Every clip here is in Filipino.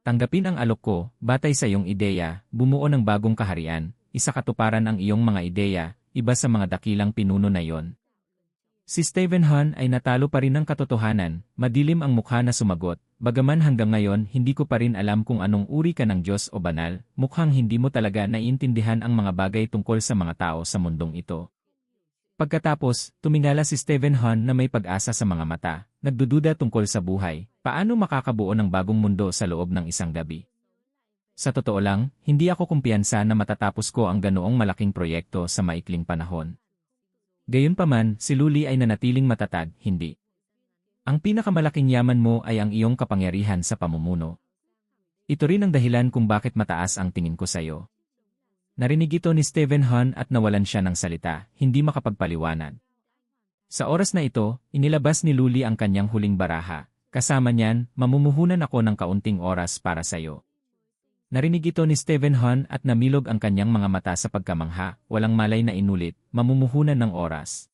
Tanggapin ang alok ko, batay sa iyong ideya, bumuo ng bagong kaharian, isa katuparan ang iyong mga ideya, iba sa mga dakilang pinuno na iyon. Si Stephen Han ay natalo pa rin ng katotohanan, madilim ang mukha na sumagot, bagaman hanggang ngayon hindi ko pa rin alam kung anong uri ka ng Diyos o banal, mukhang hindi mo talaga naiintindihan ang mga bagay tungkol sa mga tao sa mundong ito. Pagkatapos, tumingala si Stephen Han na may pag-asa sa mga mata, nagdududa tungkol sa buhay, paano makakabuo ng bagong mundo sa loob ng isang gabi. Sa totoo lang, hindi ako kumpiyansa na matatapos ko ang ganoong malaking proyekto sa maikling panahon. Gayunpaman, si Luli ay nanatiling matatag, hindi. Ang pinakamalaking yaman mo ay ang iyong kapangyarihan sa pamumuno. Ito rin ang dahilan kung bakit mataas ang tingin ko sa iyo. Narinig ito ni Stephen Han at nawalan siya ng salita, hindi makapagpaliwanag. Sa oras na ito, inilabas ni Luli ang kanyang huling baraha. Kasama niyan, mamumuhunan ako ng kaunting oras para sa iyo. Narinig ito ni Stephen Han at namilog ang kanyang mga mata sa pagkamangha, walang malay na inulit, mamumuhunan ng oras.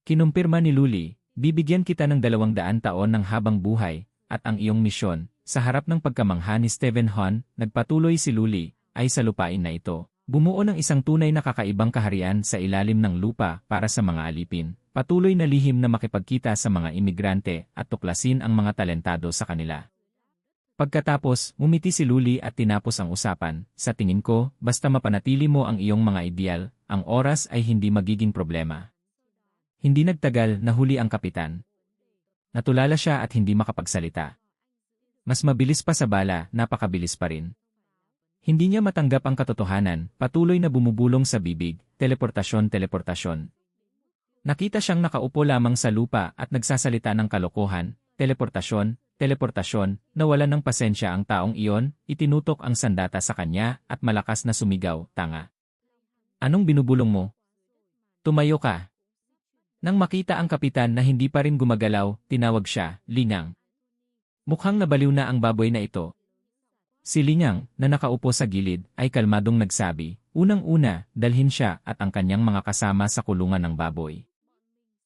Kinumpirma ni Luli, bibigyan kita ng 200 taon ng habang buhay, at ang iyong misyon. Sa harap ng pagkamangha ni Stephen Han, nagpatuloy si Luli, ay sa lupain na ito. Bumuo ng isang tunay na kakaibang kaharian sa ilalim ng lupa para sa mga alipin, patuloy na lihim na makipagkita sa mga imigrante at tuklasin ang mga talentado sa kanila. Pagkatapos, umiti si Luli at tinapos ang usapan, sa tingin ko, basta mapanatili mo ang iyong mga ideal, ang oras ay hindi magiging problema. Hindi nagtagal, nahuli ang kapitan. Natulala siya at hindi makapagsalita. Mas mabilis pa sa bala, napakabilis pa rin. Hindi niya matanggap ang katotohanan, patuloy na bumubulong sa bibig, teleportasyon. Nakita siyang nakaupo lamang sa lupa at nagsasalita ng kalokohan, teleportasyon, nawalan ng pasensya ang taong iyon, itinutok ang sandata sa kanya at malakas na sumigaw, tanga. Anong binubulong mo? Tumayo ka. Nang makita ang kapitan na hindi pa rin gumagalaw, tinawag siya, Lingang. Mukhang nabaliw na ang baboy na ito. Si Lingang, na nakaupo sa gilid, ay kalmadong nagsabi, unang-una, dalhin siya at ang kanyang mga kasama sa kulungan ng baboy.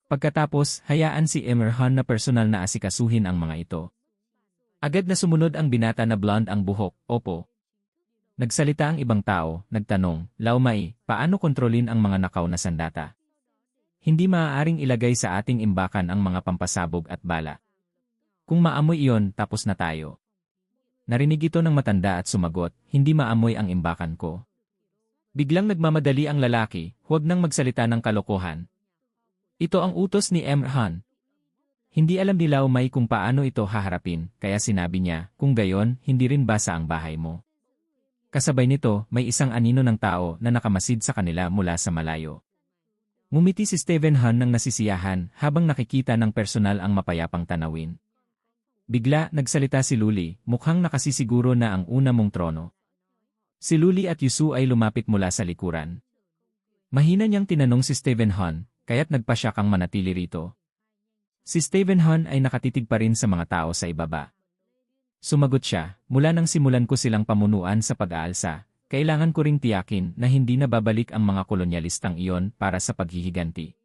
Pagkatapos, hayaan si Emir Han na personal na asikasuhin ang mga ito. Agad na sumunod ang binata na blonde ang buhok, opo. Nagsalita ang ibang tao, nagtanong, Laumay, paano kontrolin ang mga nakaw na sandata? Hindi maaaring ilagay sa ating imbakan ang mga pampasabog at bala. Kung maamoy iyon, tapos na tayo. Narinig ito ng matanda at sumagot, hindi maamoy ang imbakan ko. Biglang nagmamadali ang lalaki, huwag nang magsalita ng kalokohan. Ito ang utos ni Emir Han. Hindi alam ni Laumay kung paano ito haharapin, kaya sinabi niya, kung gayon, hindi rin basa ang bahay mo. Kasabay nito, may isang anino ng tao na nakamasid sa kanila mula sa malayo. Ngumiti si Stephen Han ng nasisiyahan habang nakikita ng personal ang mapayapang tanawin. Bigla, nagsalita si Luli, mukhang nakasisiguro na ang una mong trono. Si Luli at Yusu ay lumapit mula sa likuran. Mahina niyang tinanong si Stephen Han, kaya't nagpasya kang manatili rito. Si Stephen Han ay nakatitig pa rin sa mga tao sa ibaba. Sumagot siya, mula nang simulan ko silang pamunuan sa pag-aalsa, kailangan ko ring tiyakin na hindi na babalik ang mga kolonyalistang iyon para sa paghihiganti.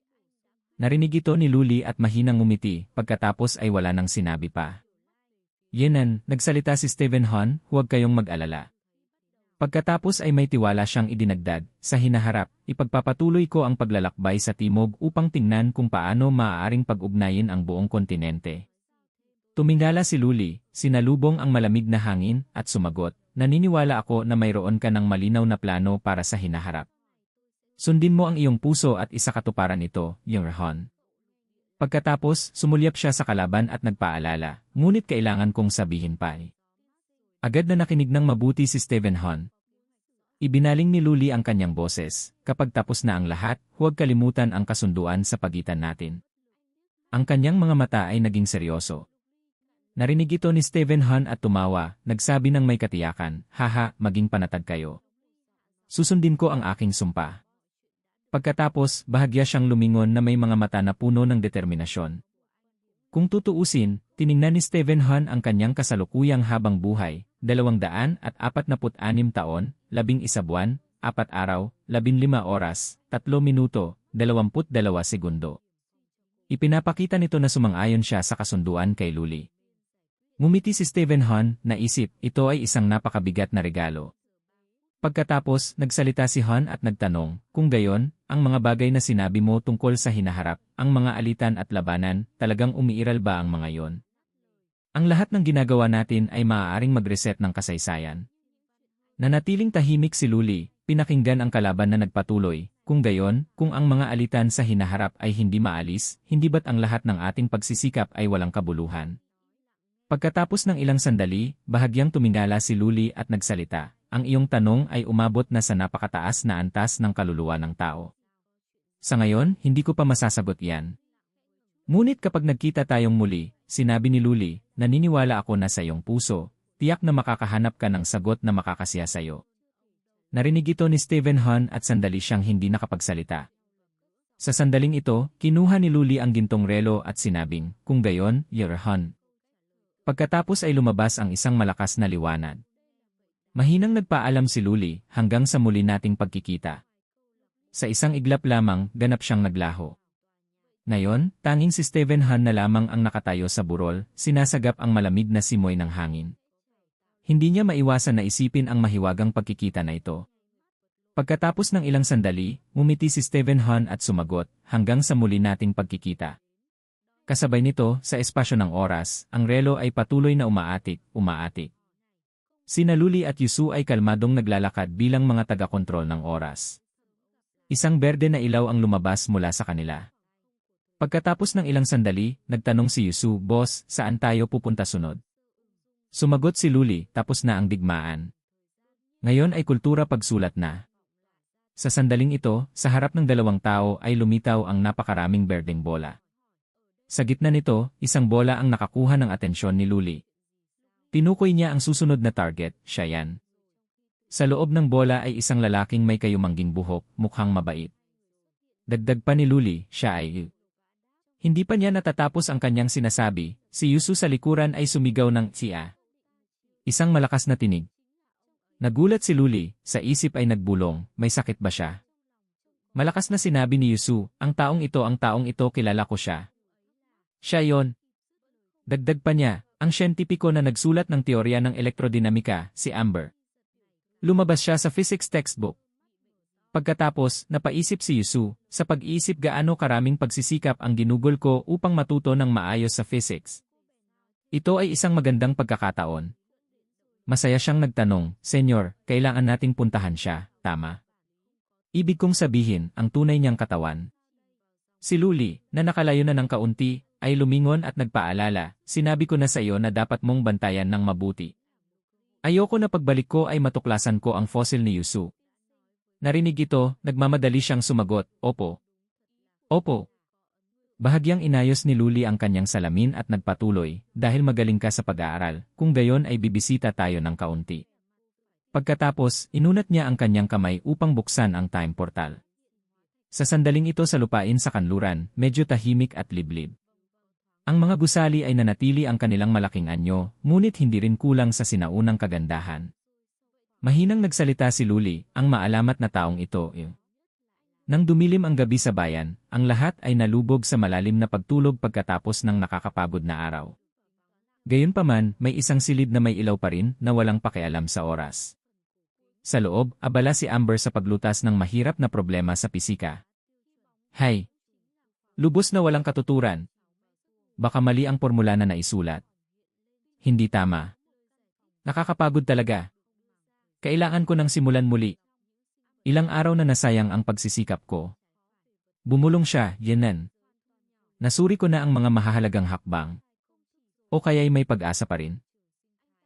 Narinig ito ni Luli at mahinang ngumiti, pagkatapos ay wala nang sinabi pa. Yenan, nagsalita si Stephen Han, huwag kayong mag-alala. Pagkatapos ay may tiwala siyang idinagdag, sa hinaharap, ipagpapatuloy ko ang paglalakbay sa timog upang tingnan kung paano maaaring pag-ugnayin ang buong kontinente. Tumingala si Luli, sinalubong ang malamig na hangin, at sumagot, naniniwala ako na mayroon ka ng malinaw na plano para sa hinaharap. Sundin mo ang iyong puso at isakatuparan ito, Emir Han. Pagkatapos, sumulyap siya sa kalaban at nagpaalala, ngunit kailangan kong sabihin pa. Agad na nakinig ng mabuti si Stephen Han. Ibinaling ni Luli ang kanyang boses, kapag tapos na ang lahat, huwag kalimutan ang kasunduan sa pagitan natin. Ang kanyang mga mata ay naging seryoso. Narinig ito ni Stephen Han at tumawa, nagsabi ng may katiyakan, haha, maging panatag kayo. Susundin ko ang aking sumpa. Pagkatapos, bahagya siyang lumingon na may mga mata na puno ng determinasyon. Kung tutuusin, tiningnan ni Stephen Han ang kanyang kasalukuyang habang buhay, 246 taon, 11 buwan, 4 araw, 15 oras, 3 minuto, 22 segundo. Ipinapakita nito na sumang-ayon siya sa kasunduan kay Luli. Ngumiti si Stephen Han, naisip, ito ay isang napakabigat na regalo. Pagkatapos, nagsalita si Han at nagtanong, kung gayon, ang mga bagay na sinabi mo tungkol sa hinaharap, ang mga alitan at labanan, talagang umiiral ba ang mga yon? Ang lahat ng ginagawa natin ay maaaring mag-reset ng kasaysayan. Nanatiling tahimik si Luli, pinakinggan ang kalaban na nagpatuloy, kung gayon, kung ang mga alitan sa hinaharap ay hindi maalis, hindi ba't ang lahat ng ating pagsisikap ay walang kabuluhan? Pagkatapos ng ilang sandali, bahagyang tumingala si Luli at nagsalita, ang iyong tanong ay umabot na sa napakataas na antas ng kaluluwa ng tao. Sa ngayon, hindi ko pa masasagot yan. Ngunit kapag nagkita tayong muli, sinabi ni Luli, naniniwala ako na sa iyong puso, tiyak na makakahanap ka ng sagot na makakasiya sa iyo. Narinig ito ni Stephen Han at sandali siyang hindi nakapagsalita. Sa sandaling ito, kinuha ni Luli ang gintong relo at sinabing, kung gayon, Your Han. Pagkatapos ay lumabas ang isang malakas na liwanag. Mahinang nagpaalam si Luli hanggang sa muli nating pagkikita. Sa isang iglap lamang, ganap siyang naglaho. Ngayon, tanging si Stephen Han na lamang ang nakatayo sa burol, sinasagap ang malamig na simoy ng hangin. Hindi niya maiwasan na isipin ang mahiwagang pagkikita na ito. Pagkatapos ng ilang sandali, ngumiti si Stephen Han at sumagot, hanggang sa muli nating pagkikita. Kasabay nito, sa espasyo ng oras, ang relo ay patuloy na umaatik. Sina Luli at Yusu ay kalmadong naglalakad bilang mga taga-kontrol ng oras. Isang berde na ilaw ang lumabas mula sa kanila. Pagkatapos ng ilang sandali, nagtanong si Yusu, Boss, saan tayo pupunta sunod? Sumagot si Luli, tapos na ang digmaan. Ngayon ay kultura pagsulat na. Sa sandaling ito, sa harap ng dalawang tao ay lumitaw ang napakaraming berdeng bola. Sa gitna nito, isang bola ang nakakuha ng atensyon ni Luli. Tinukoy niya ang susunod na target, siya yan. Sa loob ng bola ay isang lalaking may kayumangging buhok, mukhang mabait. Dagdag pa ni Luli, siya ay Hindi pa niya natatapos ang kanyang sinasabi, si Yusu sa likuran ay sumigaw ng siya. Isang malakas na tinig. Nagulat si Luli, sa isip ay nagbulong, may sakit ba siya? Malakas na sinabi ni Yusu, ang taong ito kilala ko siya. Siya yon. Dagdag pa niya, ang siyentipiko na nagsulat ng teorya ng elektrodinamika, si Amber. Lumabas siya sa physics textbook. Pagkatapos, napaisip si Yusu, sa pag-iisip gaano karaming pagsisikap ang ginugol ko upang matuto ng maayos sa physics. Ito ay isang magandang pagkakataon. Masaya siyang nagtanong, Senyor, kailangan nating puntahan siya, tama? Ibig kong sabihin, ang tunay niyang katawan. Si Luli, na nakalayo na ng kaunti, ay lumingon at nagpaalala, sinabi ko na sa iyo na dapat mong bantayan ng mabuti. Ayoko na pagbalik ko ay matuklasan ko ang fossil ni Yusu. Narinig ito, nagmamadali siyang sumagot, Opo. Opo. Bahagyang inayos ni Luli ang kanyang salamin at nagpatuloy, dahil magaling ka sa pag-aaral, kung gayon ay bibisita tayo ng kaunti. Pagkatapos, inunat niya ang kanyang kamay upang buksan ang time portal. Sa sandaling ito sa lupain sa kanluran, medyo tahimik at liblib. Ang mga gusali ay nanatili ang kanilang malaking anyo, ngunit hindi rin kulang sa sinaunang kagandahan. Mahinang nagsalita si Luli, ang maalamat na taong ito. Nang dumilim ang gabi sa bayan, ang lahat ay nalubog sa malalim na pagtulog pagkatapos ng nakakapagod na araw. Gayunpaman, may isang silid na may ilaw pa rin na walang pakialam sa oras. Sa loob, abala si Amber sa paglutas ng mahirap na problema sa pisika. Hay! Lubos na walang katuturan. Baka mali ang formula na naisulat. Hindi tama. Nakakapagod talaga. Kailangan ko nang simulan muli. Ilang araw na nasayang ang pagsisikap ko. Bumulong siya, Yenan. Nasuri ko na ang mga mahahalagang hakbang. O kaya'y may pag-asa pa rin?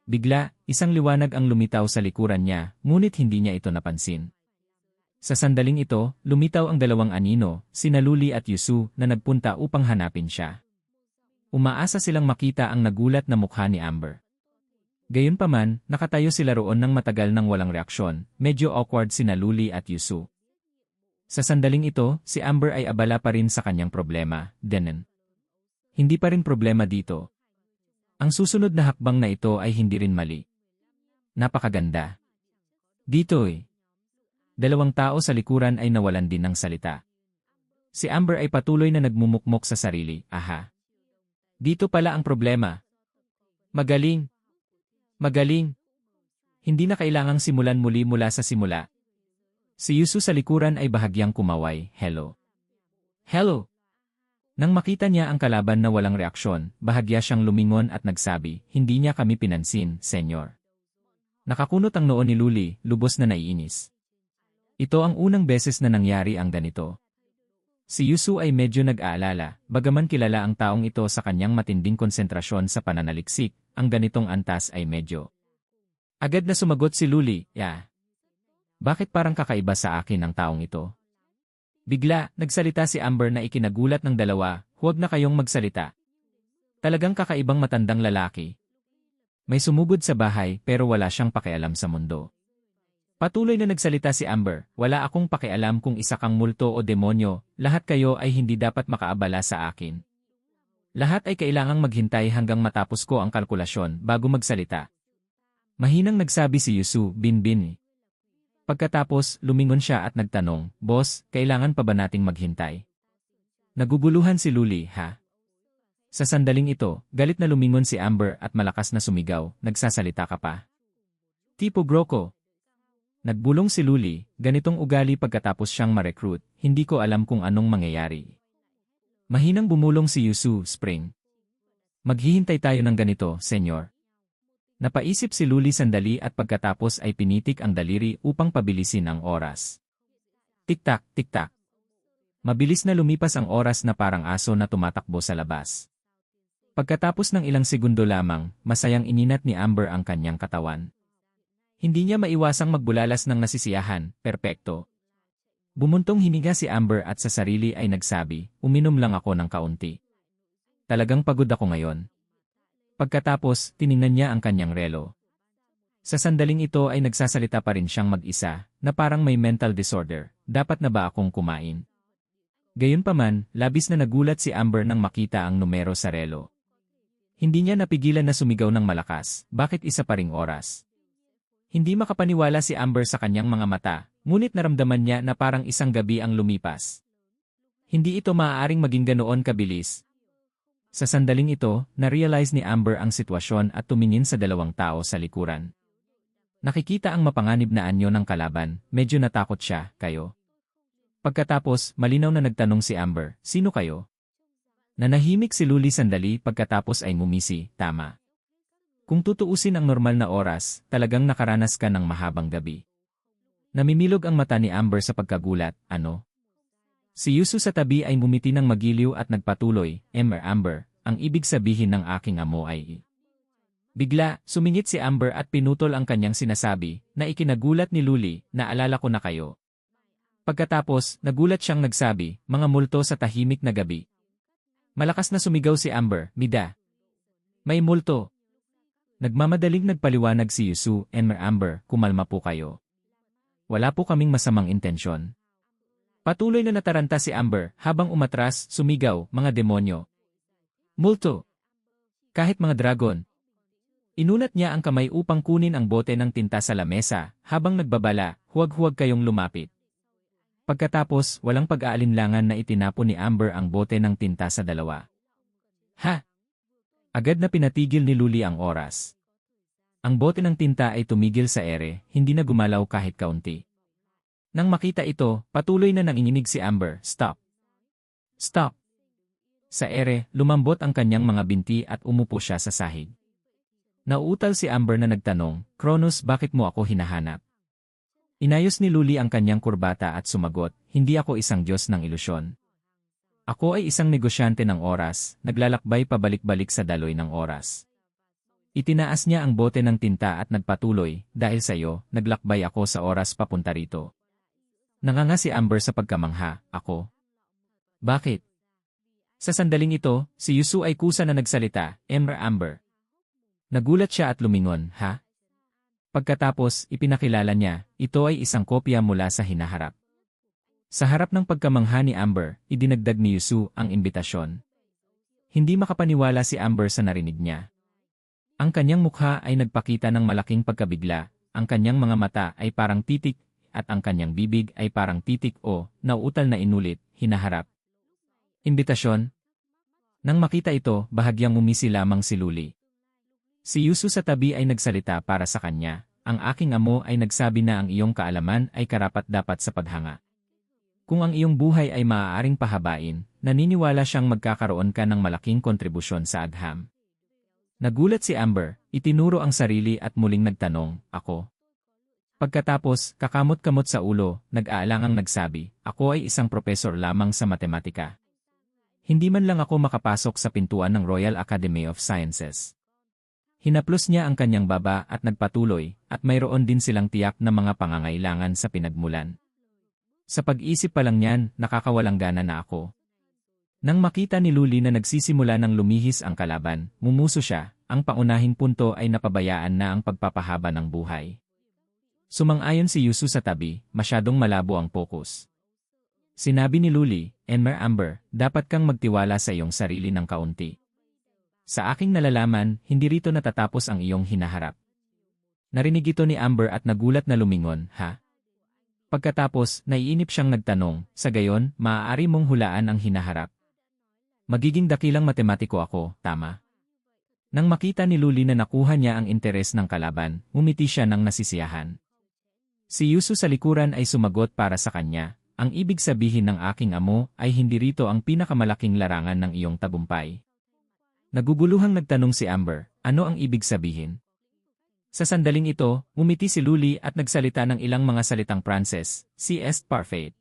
Bigla, isang liwanag ang lumitaw sa likuran niya, ngunit hindi niya ito napansin. Sa sandaling ito, lumitaw ang dalawang anino, sina Luli at Yusu, na nagpunta upang hanapin siya. Umaasa silang makita ang nagulat na mukha ni Amber. Gayunpaman, nakatayo sila roon ng matagal nang walang reaksyon, medyo awkward sina Luli at Yusu. Sa sandaling ito, si Amber ay abala pa rin sa kanyang problema, Denen. Hindi pa rin problema dito. Ang susunod na hakbang na ito ay hindi rin mali. Napakaganda. Dito eh. Dalawang tao sa likuran ay nawalan din ng salita. Si Amber ay patuloy na nagmumukmok sa sarili, aha. Dito pala ang problema. Magaling! Magaling! Hindi na kailangang simulan muli mula sa simula. Si Yusu sa likuran ay bahagyang kumaway, hello. Hello! Nang makita niya ang kalaban na walang reaksyon, bahagya siyang lumingon at nagsabi, hindi niya kami pinansin, senyor. Nakakunot ang noo ni Luli, lubos na naiinis. Ito ang unang beses na nangyari ang ganito. Si Yusu ay medyo nag-aalala, bagaman kilala ang taong ito sa kanyang matinding konsentrasyon sa pananaliksik, ang ganitong antas ay medyo. Agad na sumagot si Luli, Bakit parang kakaiba sa akin ang taong ito? Bigla, nagsalita si Amber na ikinagulat ng dalawa, huwag na kayong magsalita. Talagang kakaibang matandang lalaki. May sumugod sa bahay pero wala siyang pakialam sa mundo. Patuloy na nagsalita si Amber, wala akong pakialam kung isa kang multo o demonyo, lahat kayo ay hindi dapat makaabala sa akin. Lahat ay kailangang maghintay hanggang matapos ko ang kalkulasyon bago magsalita. Mahinang nagsabi si Yusu, bin. Pagkatapos, lumingon siya at nagtanong, Boss, kailangan pa ba nating maghintay? Naguguluhan si Luli, ha? Sa sandaling ito, galit na lumingon si Amber at malakas na sumigaw, nagsasalita ka pa. Tipo Groko. Nagbulong si Luli, ganitong ugali pagkatapos siyang ma-recruit, hindi ko alam kung anong mangyayari. Mahinang bumulong si Yusu, Spring. Maghihintay tayo ng ganito, senyor. Napaisip si Luli sandali at pagkatapos ay pinitik ang daliri upang pabilisin ang oras. Tik-tak, tik-tak. Mabilis na lumipas ang oras na parang aso na tumatakbo sa labas. Pagkatapos ng ilang segundo lamang, masayang ininat ni Amber ang kanyang katawan. Hindi niya maiwasang magbulalas ng nasisiyahan, perpekto. Bumuntong hininga si Amber at sa sarili ay nagsabi, uminom lang ako ng kaunti. Talagang pagod ako ngayon. Pagkatapos, tiningnan niya ang kanyang relo. Sa sandaling ito ay nagsasalita pa rin siyang mag-isa, na parang may mental disorder, dapat na ba akong kumain? Gayunpaman, labis na nagulat si Amber nang makita ang numero sa relo. Hindi niya napigilan na sumigaw ng malakas, bakit isa pa ring oras? Hindi makapaniwala si Amber sa kanyang mga mata, ngunit naramdaman niya na parang isang gabi ang lumipas. Hindi ito maaaring maging ganoon kabilis. Sa sandaling ito, na-realize ni Amber ang sitwasyon at tumingin sa dalawang tao sa likuran. Nakikita ang mapanganib na anyo ng kalaban, medyo natakot siya, kayo. Pagkatapos, malinaw na nagtanong si Amber, sino kayo? Nanahimik si Luli sandali pagkatapos ay ngumisi, tama. Kung tutuusin ang normal na oras, talagang nakaranas ka ng mahabang gabi. Namimilog ang mata ni Amber sa pagkagulat, ano? Si Yusu sa tabi ay ngumiti ng magiliw at nagpatuloy, Amber, ang ibig sabihin ng aking amo ay... Bigla, sumingit si Amber at pinutol ang kanyang sinasabi, na ikinagulat ni Luli, naalala ko na kayo. Pagkatapos, nagulat siyang nagsabi, mga multo sa tahimik na gabi. Malakas na sumigaw si Amber, Mida. May multo. Nagmamadaling nagpaliwanag si Yusu, Amber, kumalma po kayo. Wala po kaming masamang intensyon. Patuloy na nataranta si Amber, habang umatras, sumigaw, mga demonyo. Multo. Kahit mga dragon. Inunat niya ang kamay upang kunin ang bote ng tinta sa lamesa, habang nagbabala, huwag-huwag kayong lumapit. Pagkatapos, walang pag-aalinlangan na itinapon ni Amber ang bote ng tinta sa dalawa. Ha! Agad na pinatigil ni Luli ang oras. Ang bote ng tinta ay tumigil sa ere, hindi na gumalaw kahit kaunti. Nang makita ito, patuloy na nanginginig si Amber, stop. Stop. Sa ere, lumambot ang kanyang mga binti at umupo siya sa sahig. Nauutal si Amber na nagtanong, Kronos, bakit mo ako hinahanap? Inayos ni Luli ang kanyang kurbata at sumagot, hindi ako isang Diyos ng ilusyon. Ako ay isang negosyante ng oras, naglalakbay pabalik-balik sa daloy ng oras. Itinaas niya ang bote ng tinta at nagpatuloy, dahil sa iyo, naglakbay ako sa oras papunta rito. Nanganga si Amber sa pagkamangha, ako. Bakit? Sa sandaling ito, si Yusu ay kusa na nagsalita, Amber. Nagulat siya at lumingon, ha? Pagkatapos, ipinakilala niya, ito ay isang kopya mula sa hinaharap. Sa harap ng pagkamangha ni Amber, idinagdag ni Yusu ang imbitasyon. Hindi makapaniwala si Amber sa narinig niya. Ang kanyang mukha ay nagpakita ng malaking pagkabigla, ang kanyang mga mata ay parang titik, at ang kanyang bibig ay parang titik o, nauutal na inulit, hinaharap. Imbitasyon? Nang makita ito, bahagyang umisi lamang si Luli. Si Yusu sa tabi ay nagsalita para sa kanya, ang aking amo ay nagsabi na ang iyong kaalaman ay karapat-dapat sa paghanga. Kung ang iyong buhay ay maaaring pahabain, naniniwala siyang magkakaroon ka ng malaking kontribusyon sa agham. Nagulat si Amber, itinuro ang sarili at muling nagtanong, ako. Pagkatapos, kakamot-kamot sa ulo, nag-aalangang nagsabi, ako ay isang profesor lamang sa matematika. Hindi man lang ako makapasok sa pintuan ng Royal Academy of Sciences. Hinaplos niya ang kanyang baba at nagpatuloy, at mayroon din silang tiyak na mga pangangailangan sa pinagmulan. Sa pag-isip pa lang niyan, nakakawalang gana na ako. Nang makita ni Luli na nagsisimula ng lumihis ang kalaban, mumuso siya, ang paunahing punto ay napabayaan na ang pagpapahaba ng buhay. Sumang-ayon si Yusu sa tabi, masyadong malabo ang focus. Sinabi ni Luli, Amber, dapat kang magtiwala sa iyong sarili ng kaunti. Sa aking nalalaman, hindi rito natatapos ang iyong hinaharap. Narinig ito ni Amber at nagulat na lumingon, ha? Pagkatapos, naiinip siyang nagtanong, sa gayon, maaari mong hulaan ang hinaharap. Magiging dakilang matematiko ako, tama? Nang makita ni Luli na nakuha niya ang interes ng kalaban, umiti siya ng nasisiyahan. Si Yusu sa likuran ay sumagot para sa kanya, ang ibig sabihin ng aking amo ay hindi rito ang pinakamalaking larangan ng iyong tagumpay. Naguguluhang nagtanong si Amber, ano ang ibig sabihin? Sa sandaling ito, umiti si Luli at nagsalita ng ilang mga salitang Pranses, si est parfait.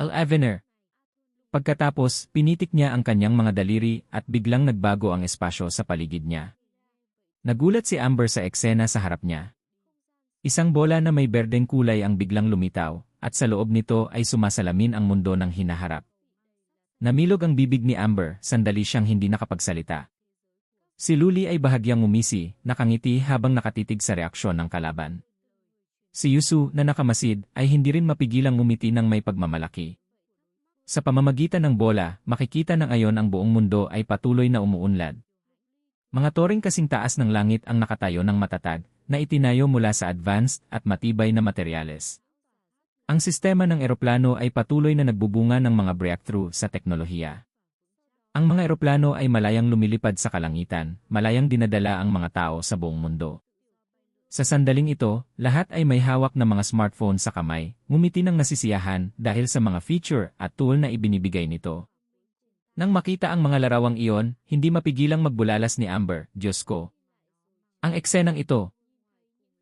Al-Avener. Pagkatapos, pinitik niya ang kanyang mga daliri at biglang nagbago ang espasyo sa paligid niya. Nagulat si Amber sa eksena sa harap niya. Isang bola na may berdeng kulay ang biglang lumitaw, at sa loob nito ay sumasalamin ang mundo ng hinaharap. Namilog ang bibig ni Amber, sandali siyang hindi nakapagsalita. Si Luli ay bahagyang umisi, nakangiti habang nakatitig sa reaksyon ng kalaban. Si Yusu na nakamasid ay hindi rin mapigilang ngumiti ng may pagmamalaki. Sa pamamagitan ng bola, makikita na ngayon ang buong mundo ay patuloy na umuunlad. Mga toring kasing taas ng langit ang nakatayo ng matatag, na itinayo mula sa advanced at matibay na materyales. Ang sistema ng eroplano ay patuloy na nagbubunga ng mga breakthrough sa teknolohiya. Ang mga eroplano ay malayang lumilipad sa kalangitan, malayang dinadala ang mga tao sa buong mundo. Sa sandaling ito, lahat ay may hawak na mga smartphone sa kamay, ngumiti ng nasisiyahan dahil sa mga feature at tool na ibinibigay nito. Nang makita ang mga larawang iyon, hindi mapigilang magbulalas ni Amber, Diyos ko. Ang eksenang ito.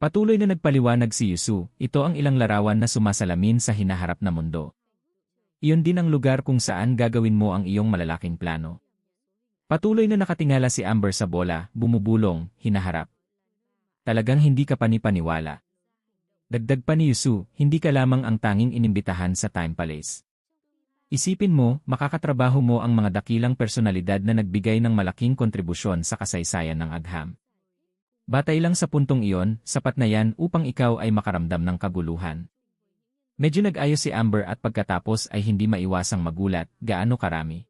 Patuloy na nagpaliwanag si Yusu, ito ang ilang larawan na sumasalamin sa hinaharap na mundo. Iyon din ang lugar kung saan gagawin mo ang iyong malalaking plano. Patuloy na nakatingala si Amber sa bola, bumubulong, hinaharap. Talagang hindi ka panipaniwala. Dagdag pa ni Yusu, hindi ka lamang ang tanging inimbitahan sa Time Palace. Isipin mo, makakatrabaho mo ang mga dakilang personalidad na nagbigay ng malaking kontribusyon sa kasaysayan ng agham. Batay lang sa puntong iyon, sapat na yan upang ikaw ay makaramdam ng kaguluhan. Medyo nag-ayos si Amber at pagkatapos ay hindi maiwasang magulat, gaano karami.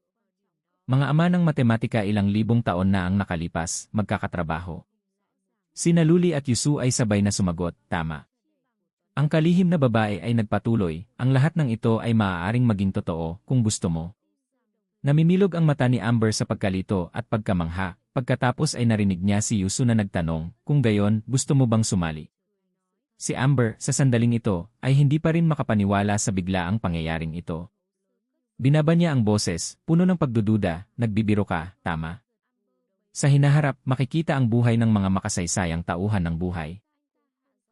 Mga ama ng matematika ilang libong taon na ang nakalipas, magkakatrabaho. Sina Luli at Yusu ay sabay na sumagot, tama. Ang kalihim na babae ay nagpatuloy, ang lahat ng ito ay maaaring maging totoo kung gusto mo. Namimilog ang mata ni Amber sa pagkalito at pagkamangha, pagkatapos ay narinig niya si Yusu na nagtanong, kung gayon, gusto mo bang sumali? Si Amber, sa sandaling ito, ay hindi pa rin makapaniwala sa biglaang pangyayaring ito. Binaba niya ang boses, puno ng pagdududa, nagbibiro ka, tama. Sa hinaharap, makikita ang buhay ng mga makasaysayang tauhan ng buhay.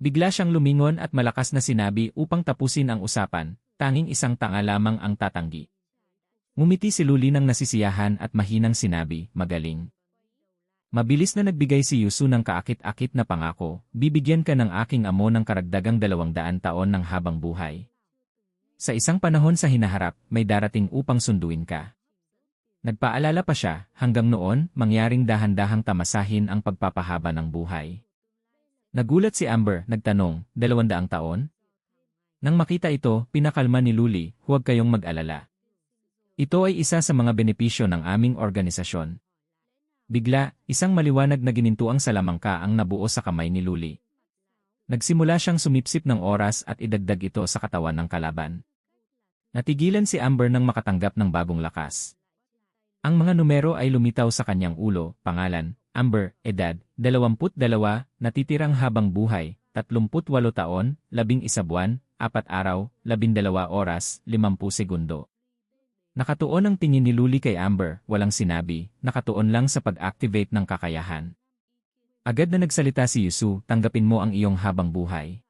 Bigla siyang lumingon at malakas na sinabi upang tapusin ang usapan, tanging isang tanga lamang ang tatanggi. Ngumiti si Luli ng nasisiyahan at mahinang sinabi, magaling. Mabilis na nagbigay si Yusu ng kaakit-akit na pangako, bibigyan ka ng aking amo ng karagdagang 200 taon ng habang buhay. Sa isang panahon sa hinaharap, may darating upang sunduin ka. Nagpaalala pa siya, hanggang noon, mangyaring dahan-dahang tamasahin ang pagpapahaba ng buhay. Nagulat si Amber, nagtanong, 200 taon? Nang makita ito, pinakalma ni Luli, huwag kayong mag-alala. Ito ay isa sa mga benepisyo ng aming organisasyon. Bigla, isang maliwanag na ginintuang salamangka ang nabuo sa kamay ni Luli. Nagsimula siyang sumipsip ng oras at idagdag ito sa katawan ng kalaban. Natigilan si Amber nang makatanggap ng bagong lakas. Ang mga numero ay lumitaw sa kanyang ulo, pangalan, Amber, edad, 22, natitirang habang buhay, 38 taon, 11 buwan, 4 araw, 12 oras, 50 segundo. Nakatuon ang tingin ni Luli kay Amber, walang sinabi, nakatuon lang sa pag-activate ng kakayahan. Agad na nagsalita si Yusu, tanggapin mo ang iyong habang buhay.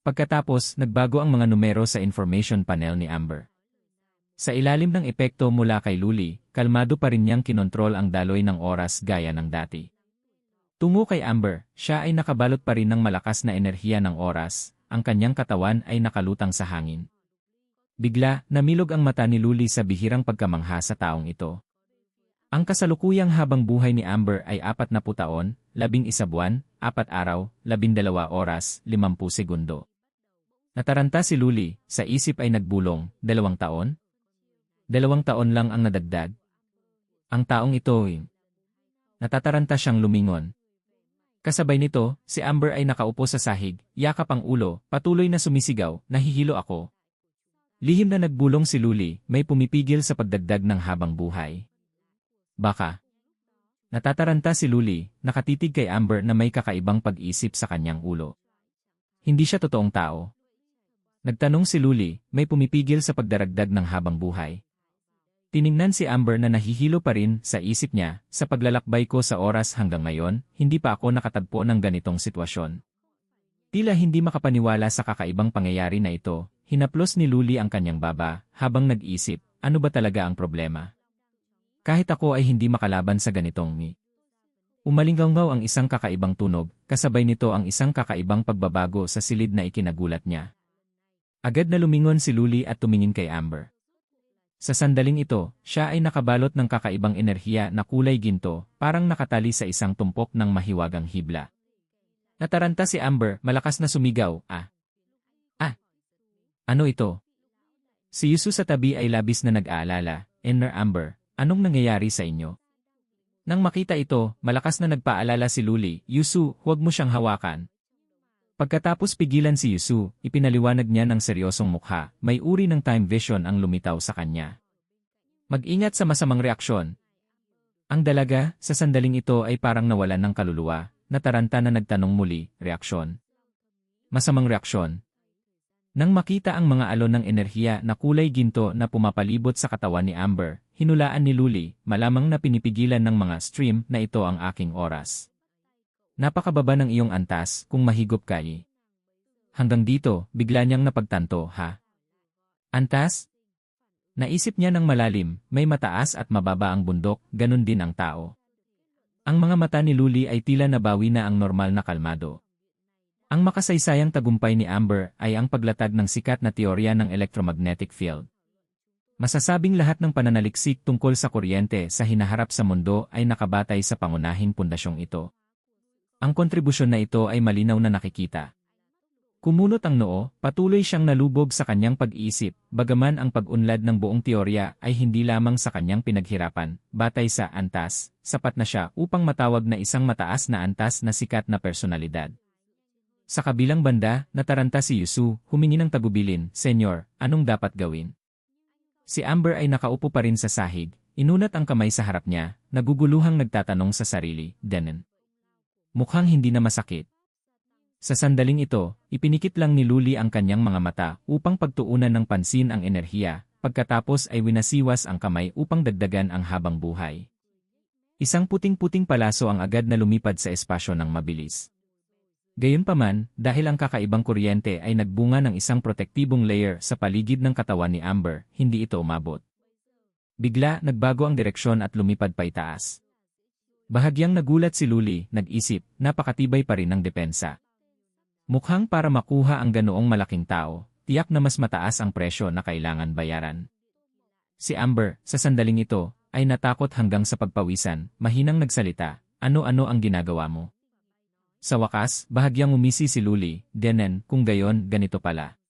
Pagkatapos, nagbago ang mga numero sa information panel ni Amber. Sa ilalim ng epekto mula kay Luli, kalmado pa rin niyang kinontrol ang daloy ng oras gaya ng dati. Tungo kay Amber, siya ay nakabalot pa rin ng malakas na enerhiya ng oras, ang kanyang katawan ay nakalutang sa hangin. Bigla, namilog ang mata ni Luli sa bihirang pagkamangha sa taong ito. Ang kasalukuyang habang buhay ni Amber ay 40 taon, 11 buwan, 4 araw, 12 oras, 50 segundo. Nataranta si Luli, sa isip ay nagbulong, 2 taon? 2 taon lang ang nadagdag. Ang taong ito ay natataranta siyang lumingon. Kasabay nito, si Amber ay nakaupo sa sahig, yakap ang ulo, patuloy na sumisigaw, nahihilo ako. Lihim na nagbulong si Luli, may pumipigil sa pagdagdag ng habang buhay. Baka. Natataranta si Luli, nakatitig kay Amber na may kakaibang pag-isip sa kanyang ulo. Hindi siya totoong tao. Nagtanong si Luli, may pumipigil sa pagdaragdag ng habang buhay. Tiningnan si Amber na nahihilo pa rin sa isip niya, sa paglalakbay ko sa oras hanggang ngayon, hindi pa ako nakatagpo ng ganitong sitwasyon. Tila hindi makapaniwala sa kakaibang pangyayari na ito, hinaplos ni Luli ang kanyang baba, habang nag-isip, ano ba talaga ang problema? Kahit ako ay hindi makalaban sa ganitong ni. Umalinggaw ang isang kakaibang tunog, kasabay nito ang isang kakaibang pagbabago sa silid na ikinagulat niya. Agad na lumingon si Luli at tumingin kay Amber. Sa sandaling ito, siya ay nakabalot ng kakaibang enerhiya na kulay ginto, parang nakatali sa isang tumpok ng mahiwagang hibla. Nataranta si Amber, malakas na sumigaw, Ano ito? Si Yusu sa tabi ay labis na nag-aalala, Amber, anong nangyayari sa inyo? Nang makita ito, malakas na nagpaalala si Luli, Yusu, huwag mo siyang hawakan. Pagkatapos pigilan si Yusu, ipinaliwanag niya ng seryosong mukha, may uri ng time vision ang lumitaw sa kanya. Mag-ingat sa masamang reaksyon. Ang dalaga, sa sandaling ito ay parang nawalan ng kaluluwa, nataranta na nagtanong muli, reaksyon. Masamang reaksyon. Nang makita ang mga alon ng enerhiya na kulay ginto na pumapalibot sa katawan ni Amber, hinulaan ni Luli, malamang na pinipigilan ng mga stream na ito ang aking oras. Napakababa ng iyong antas kung mahigop ka. Hanggang dito, bigla niyang napagtanto, ha? Antas? Naisip niya ng malalim, may mataas at mababa ang bundok, ganun din ang tao. Ang mga mata ni Luli ay tila nabawi na ang normal na kalmado. Ang makasaysayang tagumpay ni Amber ay ang paglatag ng sikat na teorya ng electromagnetic field. Masasabing lahat ng pananaliksik tungkol sa kuryente sa hinaharap sa mundo ay nakabatay sa pangunahing pundasyong ito. Ang kontribusyon na ito ay malinaw na nakikita. Kumunot ang noo, patuloy siyang nalubog sa kanyang pag-iisip, bagaman ang pag-unlad ng buong teorya ay hindi lamang sa kanyang pinaghirapan, batay sa antas, sapat na siya upang matawag na isang mataas na antas na sikat na personalidad. Sa kabilang banda, nataranta si Yusu, humingi ng tagubilin, Senyor, anong dapat gawin? Si Amber ay nakaupo pa rin sa sahig, inunat ang kamay sa harap niya, naguguluhang nagtatanong sa sarili, Denen. Mukhang hindi na masakit. Sa sandaling ito, ipinikit lang ni Luli ang kanyang mga mata upang pagtuunan ng pansin ang enerhiya, pagkatapos ay winasiwas ang kamay upang dagdagan ang habang buhay. Isang puting-puting palaso ang agad na lumipad sa espasyo ng mabilis. Gayunpaman, dahil ang kakaibang kuryente ay nagbunga ng isang protektibong layer sa paligid ng katawan ni Amber, hindi ito umabot. Bigla, nagbago ang direksyon at lumipad pa itaas. Bahagyang nagulat si Luli, nag-isip, napakatibay pa rin ng depensa. Mukhang para makuha ang ganoong malaking tao, tiyak na mas mataas ang presyo na kailangan bayaran. Si Amber, sa sandaling ito, ay natakot hanggang sa pagpawisan, mahinang nagsalita, ano-ano ang ginagawa mo? Sa wakas, bahagyang umisi si Luli, Denen, kung gayon, ganito pala.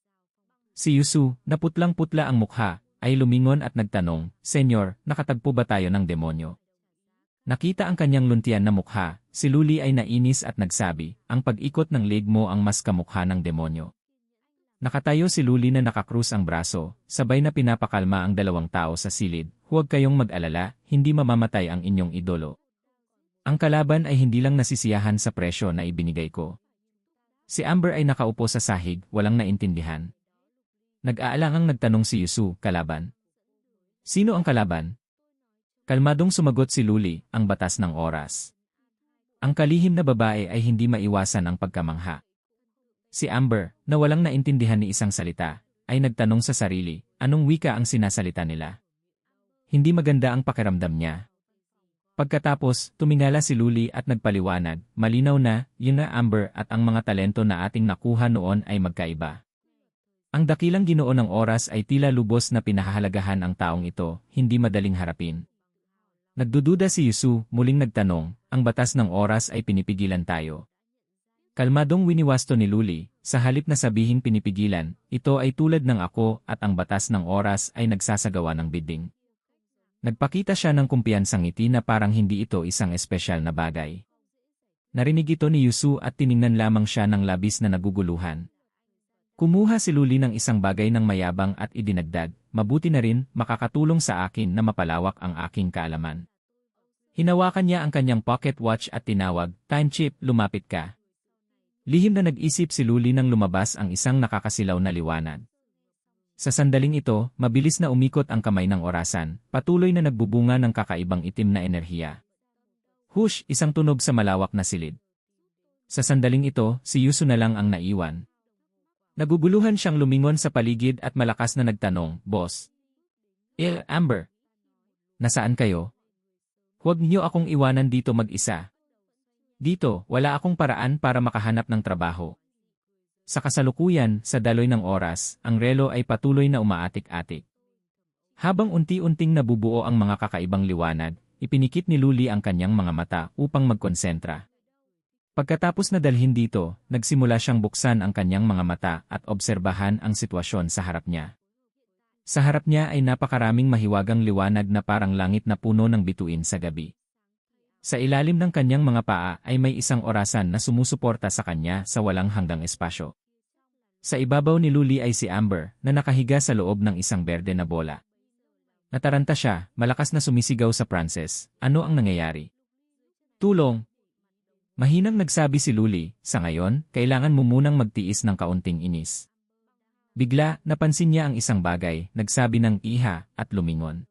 Si Yusu, naputlang-putla ang mukha, ay lumingon at nagtanong, Senyor, nakatagpo ba tayo ng demonyo? Nakita ang kanyang luntian na mukha, si Luli ay nainis at nagsabi, ang pag-ikot ng leg mo ang mas kamukha ng demonyo. Nakatayo si Luli na nakakrus ang braso, sabay na pinapakalma ang dalawang tao sa silid, huwag kayong mag-alala, hindi mamamatay ang inyong idolo. Ang kalaban ay hindi lang nasisiyahan sa presyo na ibinigay ko. Si Amber ay nakaupo sa sahig, walang naintindihan. Nag-aalangang nagtanong si Yusu, kalaban. Sino ang kalaban? Kalmadong sumagot si Luli, ang batas ng oras. Ang kalihim na babae ay hindi maiwasan ang pagkamangha. Si Amber, na walang naintindihan ni isang salita, ay nagtanong sa sarili, anong wika ang sinasalita nila? Hindi maganda ang pakiramdam niya. Pagkatapos, tumingala si Luli at nagpaliwanag, malinaw na, yun na Amber at ang mga talento na ating nakuha noon ay magkaiba. Ang dakilang Ginoo ng oras ay tila lubos na pinahahalagahan ang taong ito, hindi madaling harapin. Nagdududa si Yusu, muling nagtanong, ang batas ng oras ay pinipigilan tayo. Kalmadong winiwasto ni Luli, sa halip na sabihin pinipigilan, ito ay tulad ng ako at ang batas ng oras ay nagsasagawa ng bidding. Nagpakita siya ng kumpiyansang ngiti na parang hindi ito isang espesyal na bagay. Narinig ito ni Yusu at tiningnan lamang siya ng labis na naguguluhan. Kumuha si Luli ng isang bagay ng mayabang at idinagdag, mabuti na rin makakatulong sa akin na mapalawak ang aking kaalaman. Hinawakan niya ang kanyang pocket watch at tinawag, time chip, lumapit ka. Lihim na nag-isip si Luli nang lumabas ang isang nakakasilaw na liwanag. Sa sandaling ito, mabilis na umikot ang kamay ng orasan, patuloy na nagbubunga ng kakaibang itim na enerhiya. Hush, isang tunog sa malawak na silid. Sa sandaling ito, si Yusu na lang ang naiwan. Naguguluhan siyang lumingon sa paligid at malakas na nagtanong, Boss. Amber. Nasaan kayo? Huwag niyo akong iwanan dito mag-isa. Dito, wala akong paraan para makahanap ng trabaho. Sa kasalukuyan, sa daloy ng oras, ang relo ay patuloy na umaatik-atik. Habang unti-unting nabubuo ang mga kakaibang liwanag, ipinikit ni Luli ang kanyang mga mata upang magkonsentra. Pagkatapos na dalhin dito, nagsimula siyang buksan ang kanyang mga mata at obserbahan ang sitwasyon sa harap niya. Sa harap niya ay napakaraming mahiwagang liwanag na parang langit na puno ng bituin sa gabi. Sa ilalim ng kanyang mga paa ay may isang orasan na sumusuporta sa kanya sa walang hanggang espasyo. Sa ibabaw ni Luli ay si Amber na nakahiga sa loob ng isang berde na bola. Nataranta siya, malakas na sumisigaw sa Frances, ano ang nangyayari? Tulong! Mahinang nagsabi si Luli, sa ngayon, kailangan mo munang magtiis ng kaunting inis. Bigla, napansin niya ang isang bagay, nagsabi ng iha, at lumingon.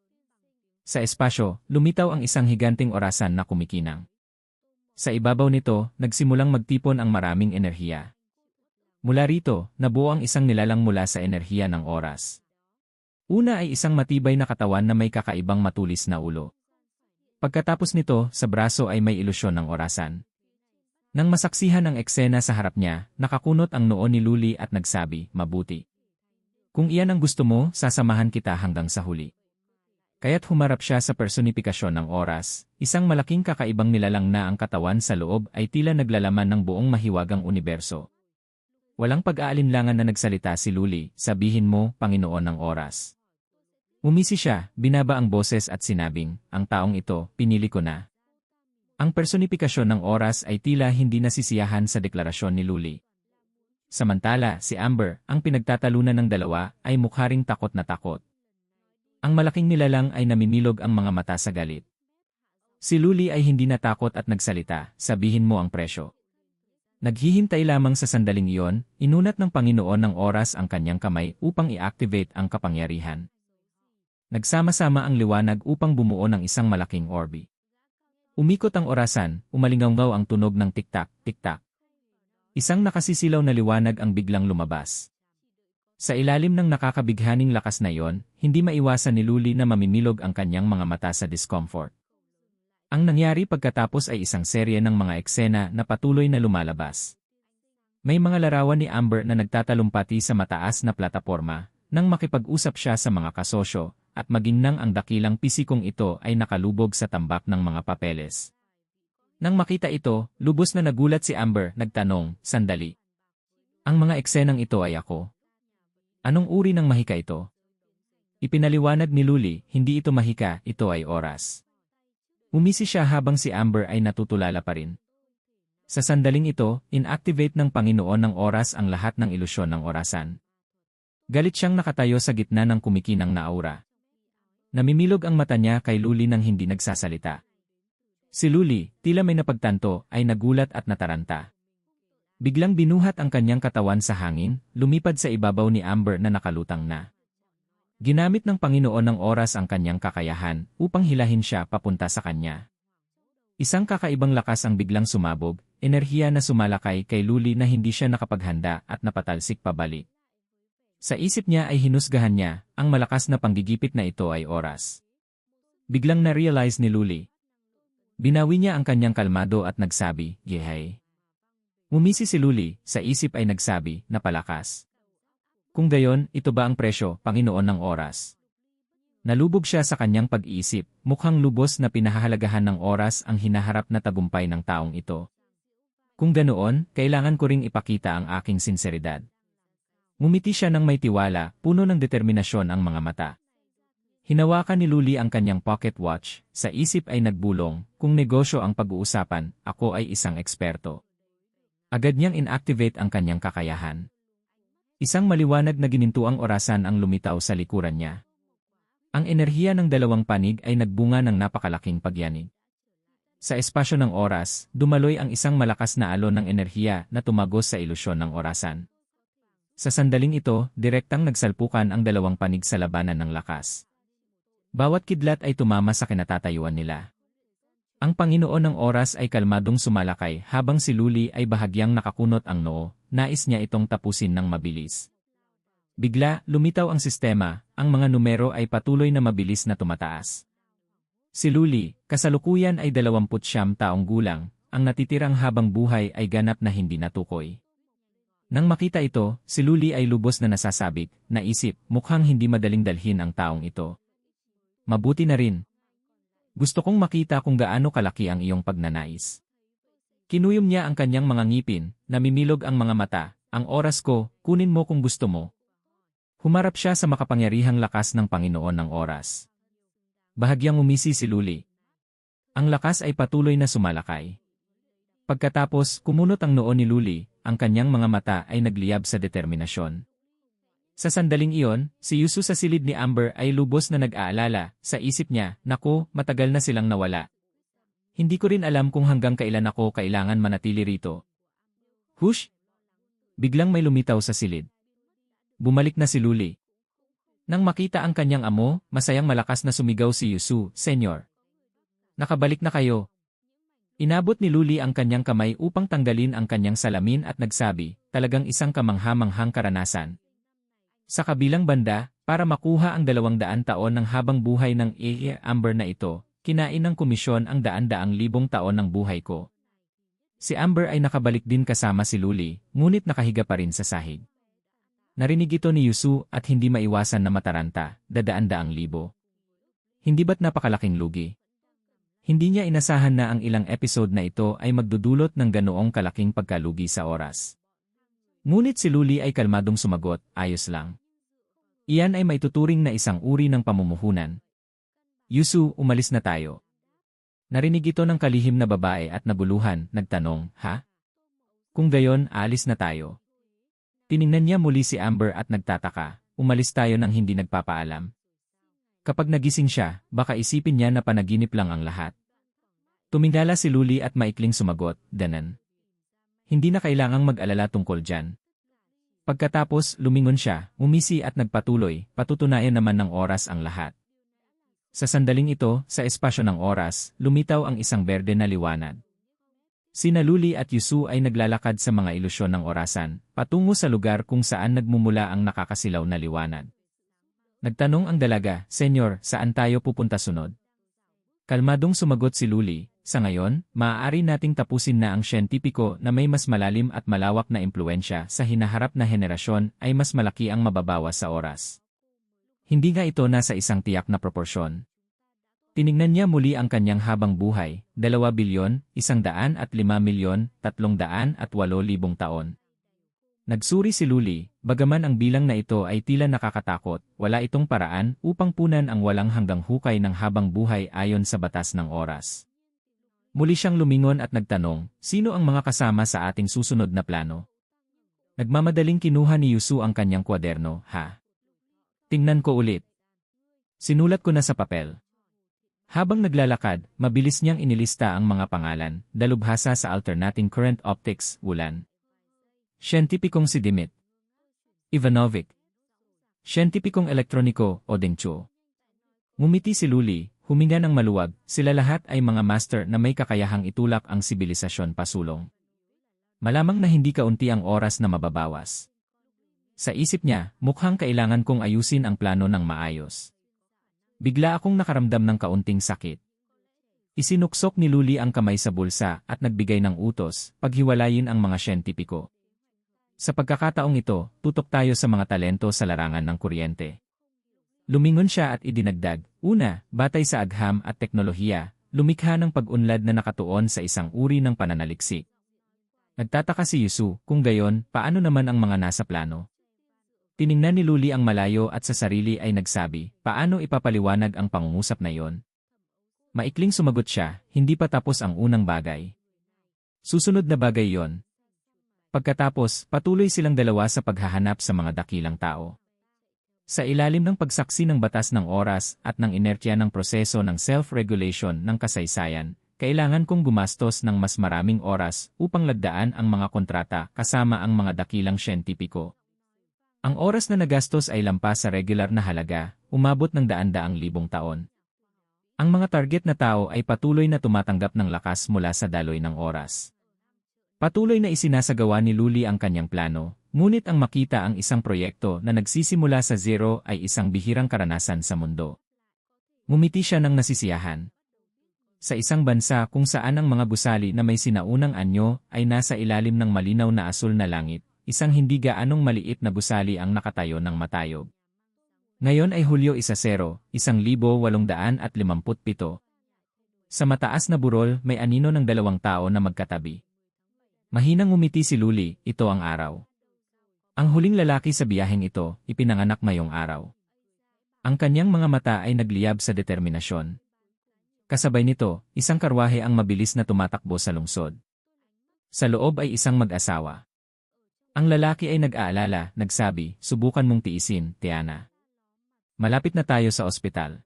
Sa espasyo, lumitaw ang isang higanting orasan na kumikinang. Sa ibabaw nito, nagsimulang magtipon ang maraming enerhiya. Mula rito, nabuo ang isang nilalang mula sa enerhiya ng oras. Una ay isang matibay na katawan na may kakaibang matulis na ulo. Pagkatapos nito, sa braso ay may ilusyon ng orasan. Nang masaksihan ang eksena sa harap niya, nakakunot ang noo ni Luli at nagsabi, mabuti. Kung iyan ang gusto mo, sasamahan kita hanggang sa huli. Kaya't humarap siya sa personifikasyon ng oras, isang malaking kakaibang nilalang na ang katawan sa loob ay tila naglalaman ng buong mahiwagang universo. Walang pag-aalinlangan na nagsalita si Luli, sabihin mo, Panginoon ng oras. Umisi siya, binaba ang boses at sinabing, ang taong ito, pinili ko na. Ang personifikasyon ng oras ay tila hindi nasisiyahan sa deklarasyon ni Luli. Samantala, si Amber, ang pinagtatalunan ng dalawa, ay mukharing takot na takot. Ang malaking nilalang ay namimilog ang mga mata sa galit. Si Luli ay hindi natakot at nagsalita, sabihin mo ang presyo. Naghihintay lamang sa sandaling iyon, inunat ng Panginoon ng oras ang kanyang kamay upang i-activate ang kapangyarihan. Nagsama-sama ang liwanag upang bumuo ng isang malaking orbe. Umikot ang orasan, umalingaw ang tunog ng tik-tak, tik-tak. Isang nakasisilaw na liwanag ang biglang lumabas. Sa ilalim ng nakakabighaning lakas na iyon, hindi maiwasan ni Luli na mamimilog ang kanyang mga mata sa discomfort. Ang nangyari pagkatapos ay isang serye ng mga eksena na patuloy na lumalabas. May mga larawan ni Amber na nagtatalumpati sa mataas na plataporma, nang makipag-usap siya sa mga kasosyo, at maging nang ang dakilang pisikong ito ay nakalubog sa tambak ng mga papeles. Nang makita ito, lubos na nagulat si Amber, nagtanong, sandali. Ang mga eksenang ito ay ako. Anong uri ng mahika ito? Ipinaliwanag ni Luli, hindi ito mahika, ito ay oras. Umisi siya habang si Amber ay natutulala pa rin. Sa sandaling ito, inactivate ng Panginoon ng oras ang lahat ng ilusyon ng orasan. Galit siyang nakatayo sa gitna ng kumikinang na aura. Namimilog ang mata niya kay Luli nang hindi nagsasalita. Si Luli, tila may napagtanto, ay nagulat at nataranta. Biglang binuhat ang kanyang katawan sa hangin, lumipad sa ibabaw ni Amber na nakalutang na. Ginamit ng Panginoon ng oras ang kanyang kakayahan upang hilahin siya papunta sa kanya. Isang kakaibang lakas ang biglang sumabog, enerhiya na sumalakay kay Luli na hindi siya nakapaghanda at napatalsik pabalik. Sa isip niya ay hinusgahan niya, ang malakas na panggigipit na ito ay oras. Biglang na-realize ni Luli. Binawi niya ang kanyang kalmado at nagsabi, "Yehay." Umisi si Luli, sa isip ay nagsabi, "Napalakas." Kung gayon, ito ba ang presyo, Panginoon ng oras? Nalubog siya sa kanyang pag-iisip, mukhang lubos na pinahahalagahan ng oras ang hinaharap na tagumpay ng taong ito. Kung ganoon, kailangan ko ring ipakita ang aking sinseridad. Ngumiti siya ng may tiwala, puno ng determinasyon ang mga mata. Hinawakan ni Luli ang kanyang pocket watch, sa isip ay nagbulong, kung negosyo ang pag-uusapan, ako ay isang eksperto. Agad niyang inactivate ang kanyang kakayahan. Isang maliwanag na ginintuang orasan ang lumitaw sa likuran niya. Ang enerhiya ng dalawang panig ay nagbunga ng napakalaking pagyanig. Sa espasyo ng oras, dumaloy ang isang malakas na alon ng enerhiya na tumagos sa ilusyon ng orasan. Sa sandaling ito, direktang nagsalpukan ang dalawang panig sa labanan ng lakas. Bawat kidlat ay tumama sa kinatatayuan nila. Ang Panginoon ng oras ay kalmadong sumalakay habang si Luli ay bahagyang nakakunot ang noo, nais niya itong tapusin ng mabilis. Bigla, lumitaw ang sistema, ang mga numero ay patuloy na mabilis na tumataas. Si Luli, kasalukuyan ay 29 taong gulang, ang natitirang habang buhay ay ganap na hindi natukoy. Nang makita ito, si Luli ay lubos na nasasabik, naisip, mukhang hindi madaling dalhin ang taong ito. Mabuti na rin. Gusto kong makita kung gaano kalaki ang iyong pagnanais. Kinuyom niya ang kanyang mga ngipin, namimilog ang mga mata, ang oras ko, kunin mo kung gusto mo. Humarap siya sa makapangyarihang lakas ng Panginoon ng oras. Bahagyang umisi si Luli. Ang lakas ay patuloy na sumalakay. Pagkatapos, kumunot ang noo ni Luli, ang kanyang mga mata ay nagliyab sa determinasyon. Sa sandaling iyon, si Yusu sa silid ni Amber ay lubos na nag-aalala, sa isip niya, naku, matagal na silang nawala. Hindi ko rin alam kung hanggang kailan ako kailangan manatili rito. Hush! Biglang may lumitaw sa silid. Bumalik na si Luli. Nang makita ang kanyang amo, masayang malakas na sumigaw si Yusu, "Senyor! Nakabalik na kayo!" Inabot ni Luli ang kanyang kamay upang tanggalin ang kanyang salamin at nagsabi, "Talagang isang kamangha-manghang karanasan." Sa kabilang banda, para makuha ang 200 taon ng habang buhay ng Amber na ito, kinain ng komisyon ang 100,000 taon ng buhay ko. Si Amber ay nakabalik din kasama si Luli, ngunit nakahiga pa rin sa sahig. Narinig ito ni Yusu at hindi maiwasan na mataranta, 100,000. Hindi ba't napakalaking lugi? Hindi niya inasahan na ang ilang episode na ito ay magdudulot ng ganoong kalaking pagkalugi sa oras. Ngunit si Luli ay kalmadong sumagot, "Ayos lang." Iyan ay maituturing na isang uri ng pamumuhunan. "Yusu, umalis na tayo." Narinig ito ng kalihim na babae at nabuluhan, nagtanong, "Ha? Kung gayon, aalis na tayo." Tiningnan niya muli si Amber at nagtataka, umalis tayo nang hindi nagpapaalam. Kapag nagising siya, baka isipin niya na panaginip lang ang lahat. Tumingala si Luli at maikling sumagot, "Danan. Hindi na kailangang mag-alala tungkol dyan." Pagkatapos, lumingon siya, umisi at nagpatuloy, patutunayan naman ng oras ang lahat. Sa sandaling ito, sa espasyo ng oras, lumitaw ang isang berde na liwanag. Sina Luli at Yusu ay naglalakad sa mga ilusyon ng orasan, patungo sa lugar kung saan nagmumula ang nakakasilaw na liwanag. Nagtanong ang dalaga, "Senyor, saan tayo pupunta sunod?" Kalmadong sumagot si Luli, "Sa ngayon, maaari nating tapusin na ang siyentipiko na may mas malalim at malawak na impluensya sa hinaharap na henerasyon ay mas malaki ang mababawas sa oras." Hindi nga ito nasa isang tiyak na proporsyon. Tinignan niya muli ang kanyang habang buhay, 2,105,308,000 taon. Nagsuri si Luli, bagaman ang bilang na ito ay tila nakakatakot, wala itong paraan upang punan ang walang hanggang hukay ng habang buhay ayon sa batas ng oras. Muli siyang lumingon at nagtanong, "Sino ang mga kasama sa ating susunod na plano?" Nagmamadaling kinuha ni Yusu ang kanyang kwaderno, "Ha? Tingnan ko ulit. Sinulat ko na sa papel." Habang naglalakad, mabilis niyang inilista ang mga pangalan, dalubhasa sa alternating current optics, ulan. Siyentipikong si Dimit Ivanovic. Siyentipikong elektroniko, o Dengchuo. Ngumiti si Luli, huminga ng maluwag, sila lahat ay mga master na may kakayahang itulak ang sibilisasyon pasulong. Malamang na hindi kaunti ang oras na mababawas. Sa isip niya, mukhang kailangan kong ayusin ang plano ng maayos. Bigla akong nakaramdam ng kaunting sakit. Isinuksok ni Luli ang kamay sa bulsa at nagbigay ng utos, paghiwalayin ang mga siyentipiko. Sa pagkakataong ito, tutok tayo sa mga talento sa larangan ng kuryente. Lumingon siya at idinagdag, una, batay sa agham at teknolohiya, lumikha ng pag-unlad na nakatuon sa isang uri ng pananaliksik. Nagtataka si Yusu, kung gayon, paano naman ang mga nasa plano? Tiningnan ni Luli ang malayo at sa sarili ay nagsabi, paano ipapaliwanag ang pangungusap na iyon? Maikling sumagot siya, hindi pa tapos ang unang bagay. Susunod na bagay yon. Pagkatapos, patuloy silang dalawa sa paghahanap sa mga dakilang tao. Sa ilalim ng pagsaksi ng batas ng oras at ng inertya ng proseso ng self-regulation ng kasaysayan, kailangan kong gumastos ng mas maraming oras upang lagdaan ang mga kontrata kasama ang mga dakilang siyentipiko. Ang oras na nagastos ay lampas sa regular na halaga, umabot ng daan-daang libong taon. Ang mga target na tao ay patuloy na tumatanggap ng lakas mula sa daloy ng oras. Patuloy na isinasagawa ni Luli ang kanyang plano, ngunit ang makita ang isang proyekto na nagsisimula sa zero ay isang bihirang karanasan sa mundo. Ngumiti siya ng nasisiyahan. Sa isang bansa kung saan ang mga gusali na may sinaunang anyo ay nasa ilalim ng malinaw na asul na langit, isang hindi gaanong maliit na gusali ang nakatayo ng matayog. Ngayon ay Hulyo 10, 1857. Sa mataas na burol may anino ng dalawang tao na magkatabi. Mahinang ngumiti si Luli, ito ang araw. Ang huling lalaki sa biyaheng ito, ipinanganak ngayong araw. Ang kanyang mga mata ay nagliyab sa determinasyon. Kasabay nito, isang karwahe ang mabilis na tumatakbo sa lungsod. Sa loob ay isang mag-asawa. Ang lalaki ay nag-aalala, nagsabi, subukan mong tiisin, Tiana. Malapit na tayo sa ospital.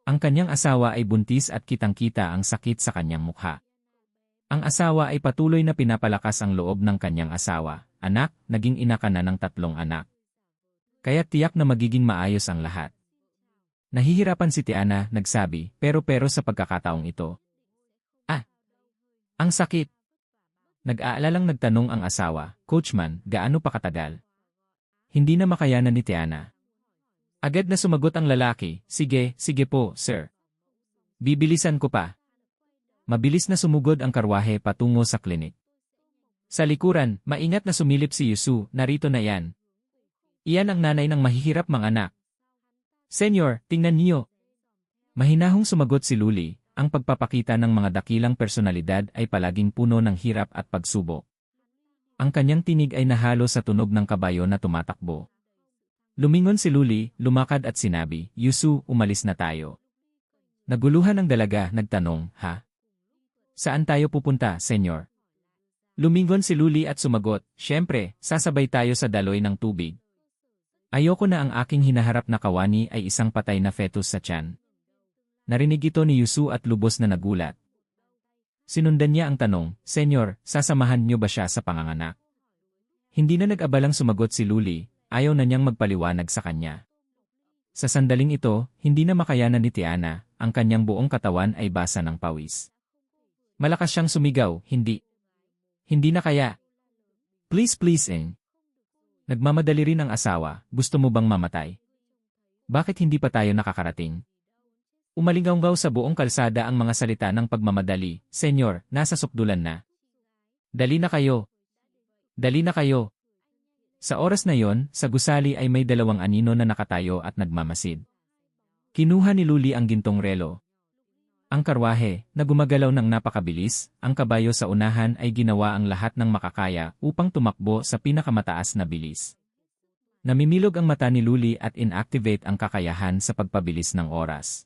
Ang kanyang asawa ay buntis at kitang-kita ang sakit sa kanyang mukha. Ang asawa ay patuloy na pinapalakas ang loob ng kanyang asawa, anak, naging ina ka na ng 3 anak. Kaya tiyak na magiging maayos ang lahat. Nahihirapan si Tiana, nagsabi, pero sa pagkakataong ito. Ang sakit. Nag-aalalang nagtanong ang asawa, Coachman, gaano pa katagal? Hindi na makayanan ni Tiana. Agad na sumagot ang lalaki, sige po, sir. Bibilisan ko pa. Mabilis na sumugod ang karwahe patungo sa klinik. Sa likuran, maingat na sumilip si Yusu, narito na yan. Iyan ang nanay ng mahihirap mga anak. Senyor, tingnan niyo. Mahinahong sumagot si Luli. Ang pagpapakita ng mga dakilang personalidad ay palaging puno ng hirap at pagsubok. Ang kanyang tinig ay nahalo sa tunog ng kabayo na tumatakbo. Lumingon si Luli, lumakad at sinabi, Yusu, umalis na tayo. Naguluhan ang dalaga, nagtanong, ha? Saan tayo pupunta, senyor? Lumingon si Luli at sumagot, syempre, sasabay tayo sa daloy ng tubig. Ayoko na ang aking hinaharap na kawani ay isang patay na fetus sa tiyan. Narinig ito ni Yusu at lubos na nagulat. Sinundan niya ang tanong, Senyor, sasamahan niyo ba siya sa panganganak? Hindi na nag-abalang sumagot si Luli, ayaw na niyang magpaliwanag sa kanya. Sa sandaling ito, hindi na makayanan ni Tiana, ang kanyang buong katawan ay basa ng pawis. Malakas siyang sumigaw, hindi. Hindi na kaya. Please, Nagmamadali rin ang asawa, gusto mo bang mamatay? Bakit hindi pa tayo nakakarating? Umalinggaw sa buong kalsada ang mga salita ng pagmamadali, Senyor, nasa sukdulan na. Dali na kayo. Sa oras na yon, sa gusali ay may 2 anino na nakatayo at nagmamasid. Kinuha ni Luli ang gintong relo. Ang karwahe, na gumagalaw ng napakabilis, ang kabayo sa unahan ay ginawa ang lahat ng makakaya upang tumakbo sa pinakamataas na bilis. Namimilog ang mata ni Luli at inactivate ang kakayahan sa pagpabilis ng oras.